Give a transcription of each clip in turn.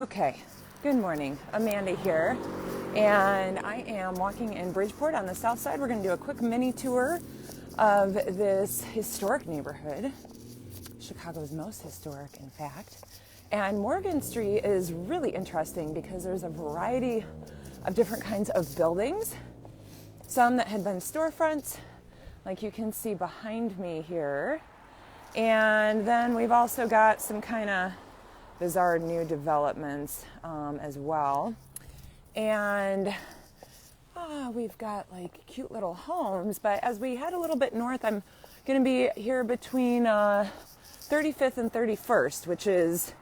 Okay, good morning. Amanda here, and I am walking in Bridgeport on the south side. We're going to do a quick mini tour of this historic neighborhood, Chicago's most historic, in fact. And Morgan Street is really interesting because there's a variety of different kinds of buildings, some that had been storefronts, like you can see behind me here. And then we've also got some kind of bizarre new developments as well. And we've got like cute little homes, but as we head a little bit north, I'm going to be here between 35th and 31st, which is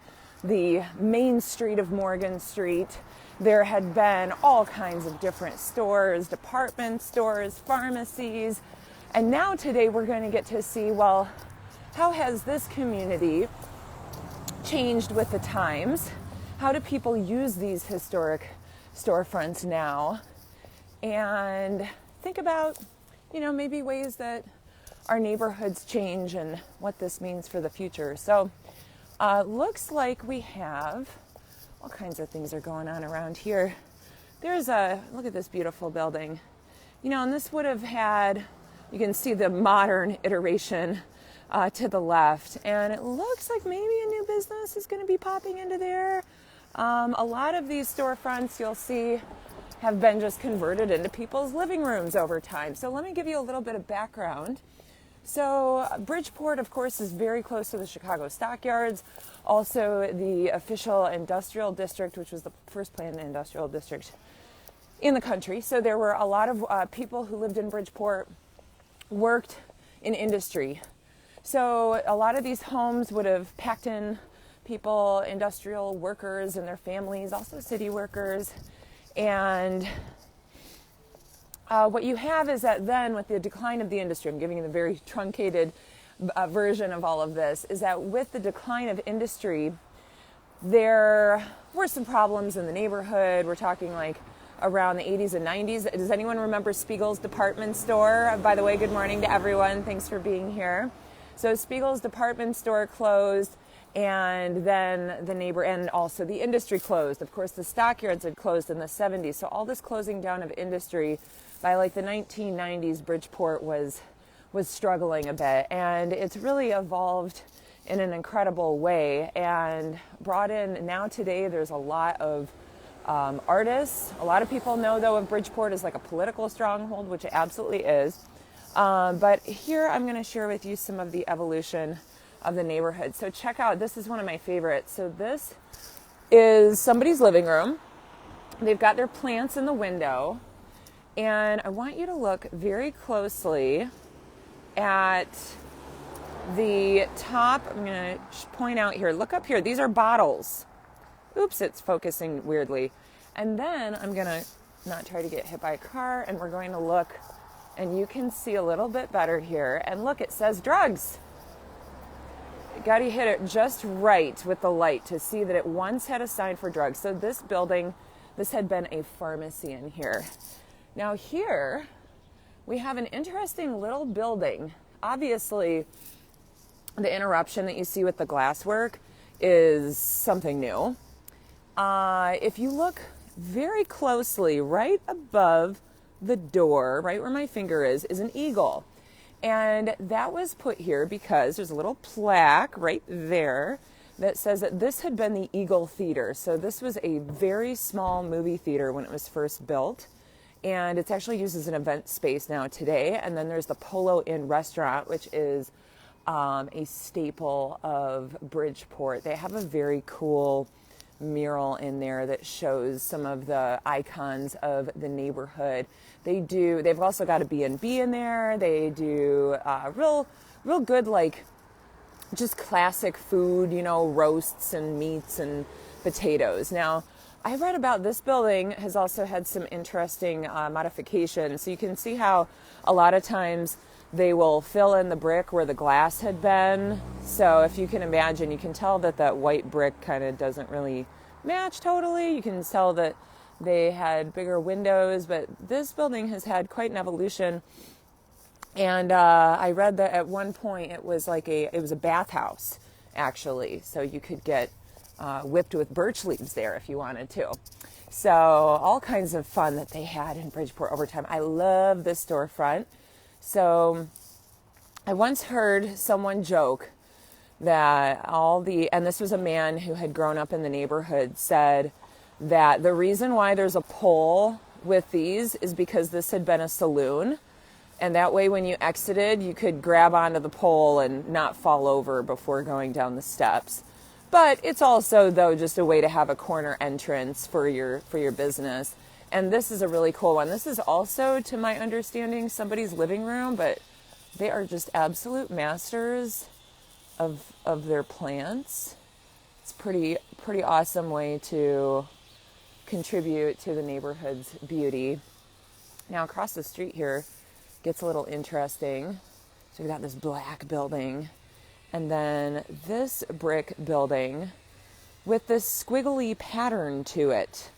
the main street of Morgan Street. There had been all kinds of different stores, department stores, pharmacies, and now today we're going to get to see, well, how has this community changed with the times? How do people use these historic storefronts now? And think about, maybe ways that our neighborhoods change and what this means for the future. So looks like we have all kinds of things are going on around here. Look at this beautiful building. And this would have had, you can see the modern iteration to the left, and it looks like maybe a new business is going to be popping into there. A lot of these storefronts you'll see have been just converted into people's living rooms over time. So let me give you a little bit of background. So Bridgeport, of course, is very close to the Chicago stockyards, also the official industrial district, which was the first planned industrial district in the country. So there were a lot of people who lived in Bridgeport, worked in industry. So a lot of these homes would have packed in people, industrial workers and their families, also city workers. And what you have is that then with the decline of the industry, I'm giving you the very truncated version of all of this, is that with the decline of industry, there were some problems in the neighborhood. We're talking like around the 80s and 90s. Does anyone remember Spiegel's department store? By the way, good morning to everyone. Thanks for being here. So Spiegel's department store closed, and then and also the industry closed. Of course, the stockyards had closed in the 70s. So all this closing down of industry, by like the 1990s, Bridgeport was struggling a bit. And it's really evolved in an incredible way and brought in, now today there's a lot of artists. A lot of people know, though, of Bridgeport as like a political stronghold, which it absolutely is. But here I'm going to share with you some of the evolution of the neighborhood. So check out, this is one of my favorites. So this is somebody's living room. They've got their plants in the window. And I want you to look very closely at the top. I'm going to point out here. Look up here. These are bottles. Oops, it's focusing weirdly. And then I'm going to not try to get hit by a car, and we're going to look. And you can see a little bit better here. And look, it says drugs. You got to hit it just right with the light to see that it once had a sign for drugs. So this building, this had been a pharmacy in here. Now here, we have an interesting little building. Obviously, the interruption that you see with the glasswork is something new. If you look very closely, right above the door, right where my finger is an eagle. And that was put here because there's a little plaque right there that says that this had been the Eagle Theater. So this was a very small movie theater when it was first built. And it's actually used as an event space now today. And then there's the Polo Inn restaurant, which is a staple of Bridgeport. They have a very cool mural in there that shows some of the icons of the neighborhood. They've also got a B&B in there. They do real good, like just classic food, roasts and meats and potatoes. Now, I read about this building has also had some interesting modifications. So you can see how a lot of times they will fill in the brick where the glass had been. So if you can imagine, you can tell that that white brick kind of doesn't really match totally. You can tell that they had bigger windows, but this building has had quite an evolution. And I read that at one point it was a bathhouse, actually. So you could get whipped with birch leaves there if you wanted to. So all kinds of fun that they had in Bridgeport over time. I love this storefront. So I once heard someone joke that and this was a man who had grown up in the neighborhood, said that the reason why there's a pole with these is because this had been a saloon. And that way when you exited, you could grab onto the pole and not fall over before going down the steps. But it's also, though, just a way to have a corner entrance for your business. And this is a really cool one. This is also, to my understanding, somebody's living room, but they are just absolute masters of their plants. It's pretty awesome way to contribute to the neighborhood's beauty. Now across the street here gets a little interesting. So we've got this black building and then this brick building with this squiggly pattern to it.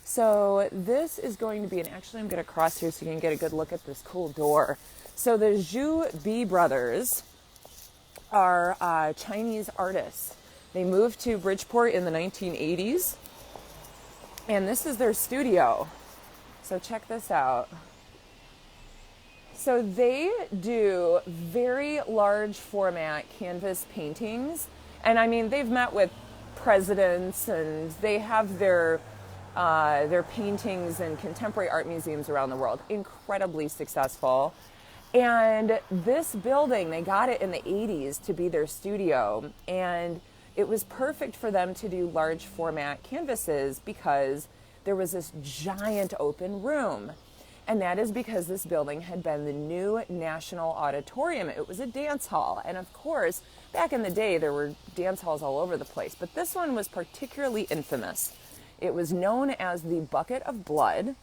So this is going to be, and actually I'm going to cross here so you can get a good look at this cool door. So the Zhu B brothers are Chinese artists. They moved to Bridgeport in the 1980s, and this is their studio. So check this out. So they do very large format canvas paintings, and I mean they've met with presidents, and they have their paintings in contemporary art museums around the world. Incredibly successful. And this building, they got it in the 80s to be their studio, and it was perfect for them to do large format canvases because there was this giant open room. And that is because this building had been the new National Auditorium. It was a dance hall. And of course, back in the day, there were dance halls all over the place. But this one was particularly infamous. It was known as the Bucket of Blood.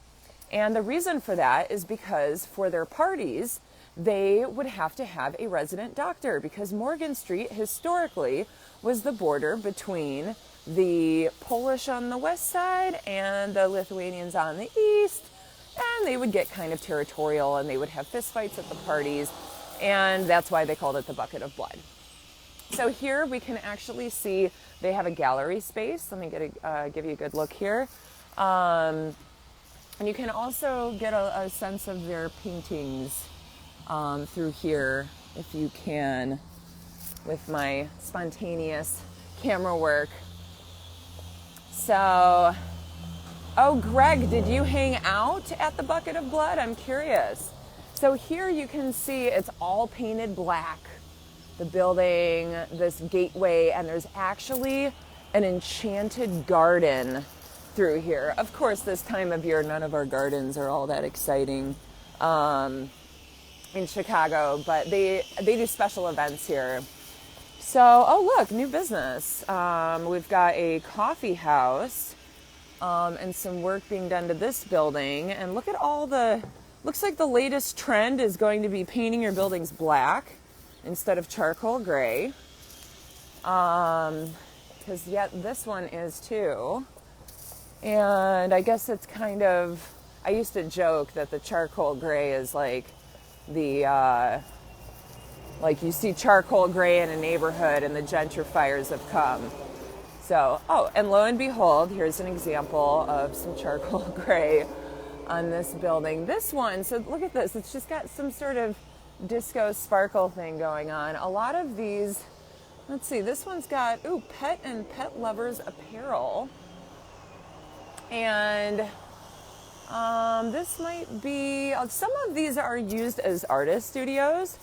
And the reason for that is because for their parties, they would have to have a resident doctor, because Morgan Street historically was the border between the Polish on the west side and the Lithuanians on the east. And they would get kind of territorial, and they would have fistfights at the parties, and that's why they called it the Bucket of Blood. So here we can actually see they have a gallery space. Let me give you a good look here. And you can also get a sense of their paintings through here, if you can, with my spontaneous camera work. So, oh, Greg, did you hang out at the Bucket of Blood? I'm curious. So here you can see it's all painted black. The building, this gateway, and there's actually an enchanted garden through here. Of course, this time of year, none of our gardens are all that exciting in Chicago, but they do special events here. So, oh look, new business. We've got a coffee house and some work being done to this building. And look at all looks like the latest trend is going to be painting your buildings black instead of charcoal gray. Because yet this one is too. And I guess it's kind of, I used to joke that the charcoal gray is like like you see charcoal gray in a neighborhood and the gentrifiers have come. So, oh, and lo and behold, here's an example of some charcoal gray on this building. This one, so look at this, it's just got some sort of disco sparkle thing going on. A lot of these, let's see, this one's got, pet and pet lovers apparel. And this might be, some of these are used as artist studios.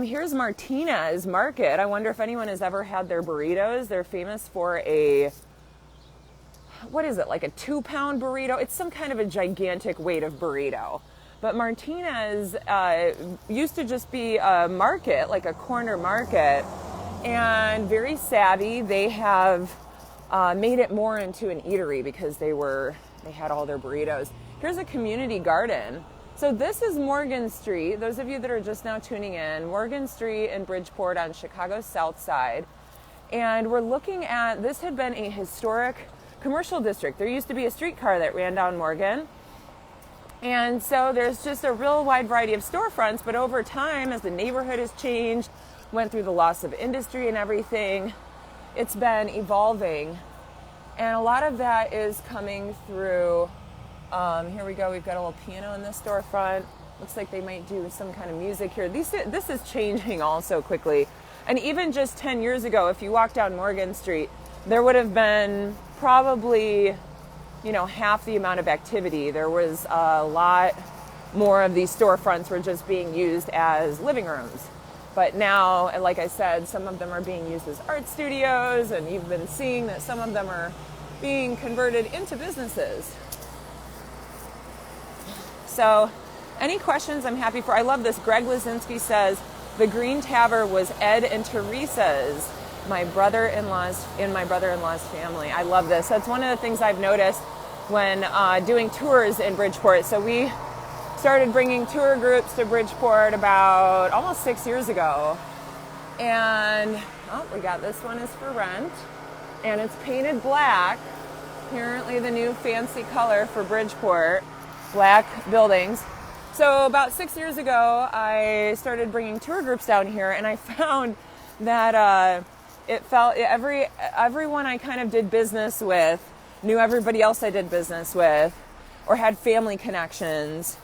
Here's Martinez Market. I wonder if anyone has ever had their burritos. They're famous for what is it, like a 2-pound burrito? It's some kind of a gigantic weight of burrito. But Martinez used to just be a market, like a corner market, and very savvy. They have made it more into an eatery because they had all their burritos. Here's a community garden. So this is Morgan Street. Those of you that are just now tuning in, Morgan Street in Bridgeport on Chicago's south side. And we're looking at, this had been a historic commercial district. There used to be a streetcar that ran down Morgan. And so there's just a real wide variety of storefronts, but over time, as the neighborhood has changed, went through the loss of industry and everything, it's been evolving. And a lot of that is coming through, here we go, we've got a little piano in this storefront. Looks like they might do some kind of music here. This is changing all so quickly. And even just 10 years ago, if you walk down Morgan Street, there would have been probably, half the amount of activity. There was a lot more of these storefronts were just being used as living rooms. But now, like I said, some of them are being used as art studios, and you've been seeing that some of them are being converted into businesses. So, any questions I'm happy for. I love this. Greg Lazinski says, the Green Tavern was Ed and Teresa's, my brother-in-law's family. I love this. That's one of the things I've noticed when doing tours in Bridgeport. So we started bringing tour groups to Bridgeport about almost 6 years ago. And, we got this one is for rent. And it's painted black. Apparently the new fancy color for Bridgeport. Black buildings. So about 6 years ago, I started bringing tour groups down here, and I found that it felt everyone I kind of did business with knew everybody else I did business with or had family connections.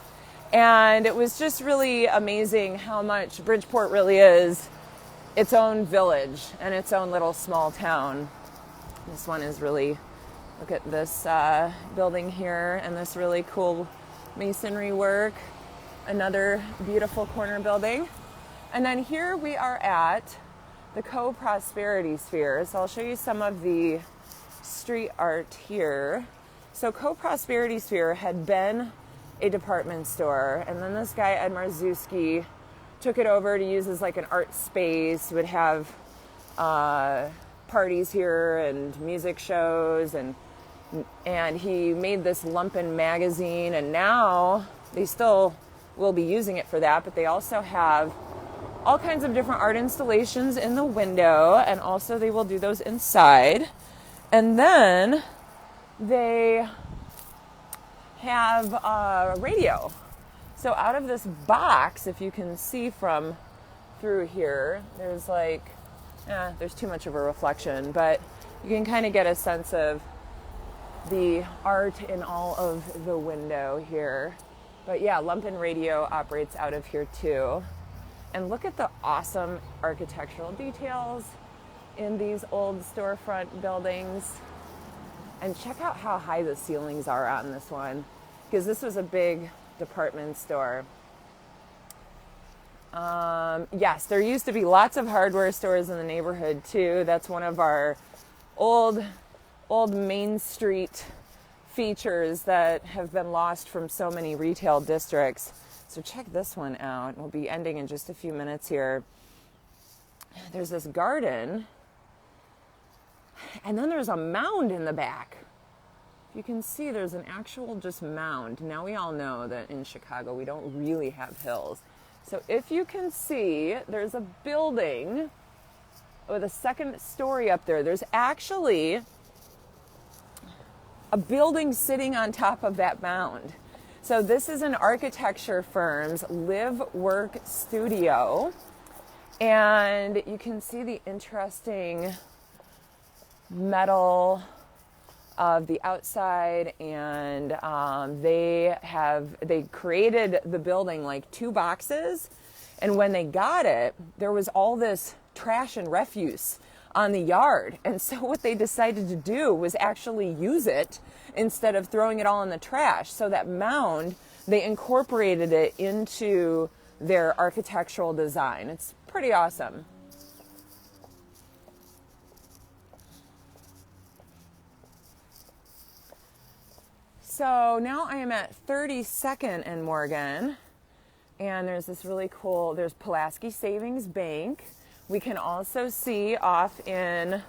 And it was just really amazing how much Bridgeport really is its own village and its own little small town. This one is really, look at this building here and this really cool masonry work. Another beautiful corner building. And then here we are at the Co-Prosperity Sphere. So I'll show you some of the street art here. So Co-Prosperity Sphere had been a department store, and then this guy Ed Marzewski took it over to use as like an art space. Would have parties here and music shows, and he made this lumpen magazine, and now they still will be using it for that, but they also have all kinds of different art installations in the window, and also they will do those inside. And then they have a radio. So out of this box, if you can see from through here, there's there's too much of a reflection, but you can kind of get a sense of the art in all of the window here. But yeah, Lumpen Radio operates out of here too. And look at the awesome architectural details in these old storefront buildings. And check out how high the ceilings are on this one, because this was a big department store. Yes, there used to be lots of hardware stores in the neighborhood too. That's one of our old Main Street features that have been lost from so many retail districts. So check this one out. We'll be ending in just a few minutes here. There's this garden, and then there's a mound in the back. You can see there's an actual just mound. Now we all know that in Chicago we don't really have hills. So if you can see, there's a building with a second story up there. There's actually a building sitting on top of that mound. So this is an architecture firm's live work studio. And you can see the interesting metal of the outside, and they created the building like two boxes, and when they got it, there was all this trash and refuse on the yard, and so what they decided to do was actually use it instead of throwing it all in the trash. So that mound, they incorporated it into their architectural design. It's pretty awesome. So now I am at 32nd and Morgan, and there's this really cool, there's Pulaski Savings Bank. We can also see off in,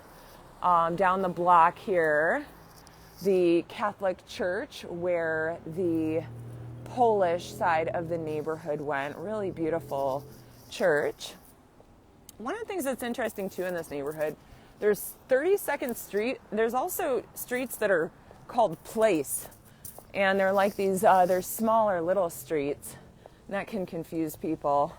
down the block here, the Catholic Church where the Polish side of the neighborhood went. Really beautiful church. One of the things that's interesting too in this neighborhood, there's 32nd Street. There's also streets that are called Place. And they're like these, they're smaller little streets. And that can confuse people.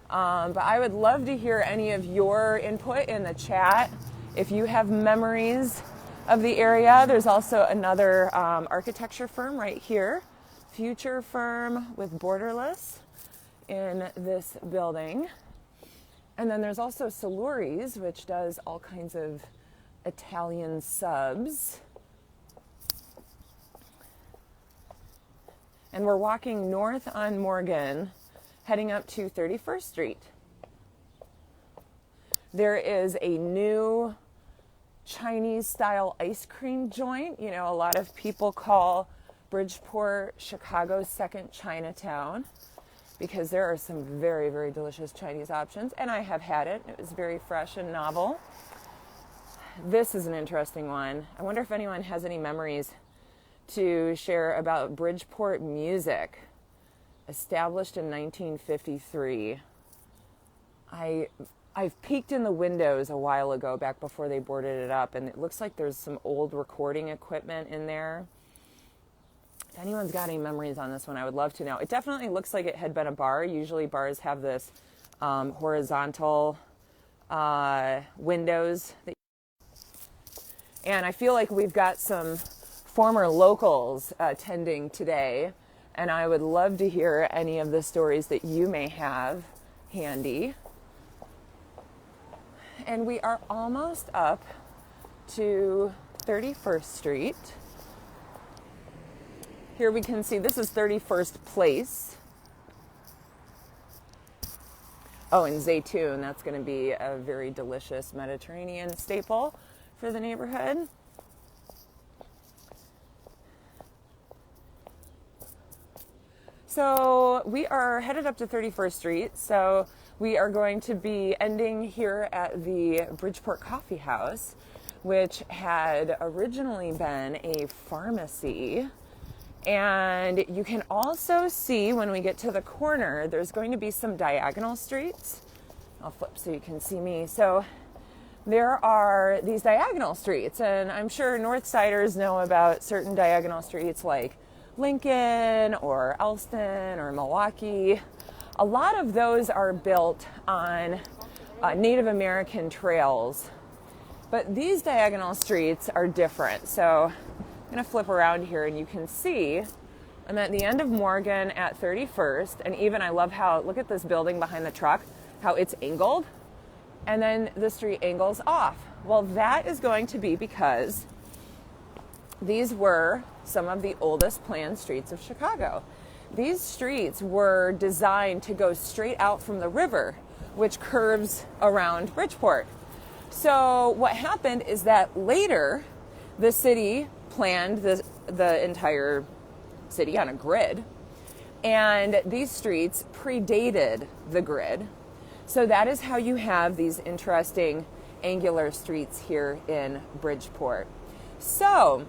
But I would love to hear any of your input in the chat. If you have memories of the area. There's also another architecture firm right here, Future Firm with Borderless in this building. And then there's also Saluri's, which does all kinds of Italian subs. And we're walking north on Morgan, heading up to 31st Street. There is a new Chinese-style ice cream joint. You know, a lot of people call Bridgeport Chicago's second Chinatown because there are some very, very delicious Chinese options. And I have had it. It was very fresh and novel. This is an interesting one. I wonder if anyone has any memories to share about Bridgeport music, established in 1953. I've peeked in the windows a while ago, back before they boarded it up, and it looks like there's some old recording equipment in there. If anyone's got any memories on this one, I would love to know. It definitely looks like it had been a bar. Usually bars have this horizontal windows. And I feel like we've got some former locals attending today, and I would love to hear any of the stories that you may have handy. And we are almost up to 31st Street. Here we can see this is 31st Place. Oh, and Zaytoon, that's going to be a very delicious Mediterranean staple for the neighborhood. So we are headed up to 31st Street. So we are going to be ending here at the Bridgeport Coffee House, which had originally been a pharmacy. And you can also see when we get to the corner, there's going to be some diagonal streets. I'll flip so you can see me. So there are these diagonal streets, and I'm sure Northsiders know about certain diagonal streets like Lincoln or Elston or Milwaukee. A lot of those are built on Native American trails, but these diagonal streets are different. So I'm going to flip around here and you can see I'm at the end of Morgan at 31st, and even I love how, look at this building behind the truck, how it's angled, and then the street angles off. Well, that is going to be because these were some of the oldest planned streets of Chicago. These streets were designed to go straight out from the river, which curves around Bridgeport. So what happened is that later the city planned the entire city on a grid, and these streets predated the grid. So that is how you have these interesting angular streets here in Bridgeport. So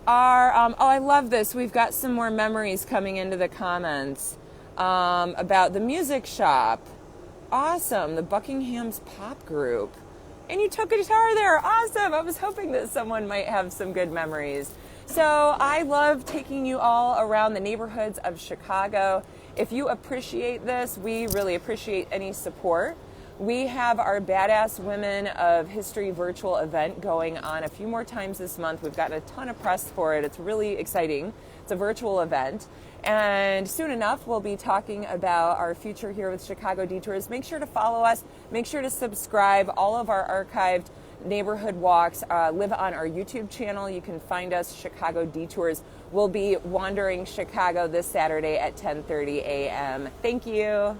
I love this. We've got some more memories coming into the comments about the music shop. Awesome. The Buckingham's Pop Group. And you took a guitar there. Awesome. I was hoping that someone might have some good memories. So I love taking you all around the neighborhoods of Chicago. If you appreciate this, we really appreciate any support. We have our Badass Women of History virtual event going on a few more times this month. We've gotten a ton of press for it. It's really exciting. It's a virtual event. And soon enough, we'll be talking about our future here with Chicago Detours. Make sure to follow us. Make sure to subscribe. All of our archived neighborhood walks live on our YouTube channel. You can find us, Chicago Detours. We'll be wandering Chicago this Saturday at 10:30 a.m. Thank you.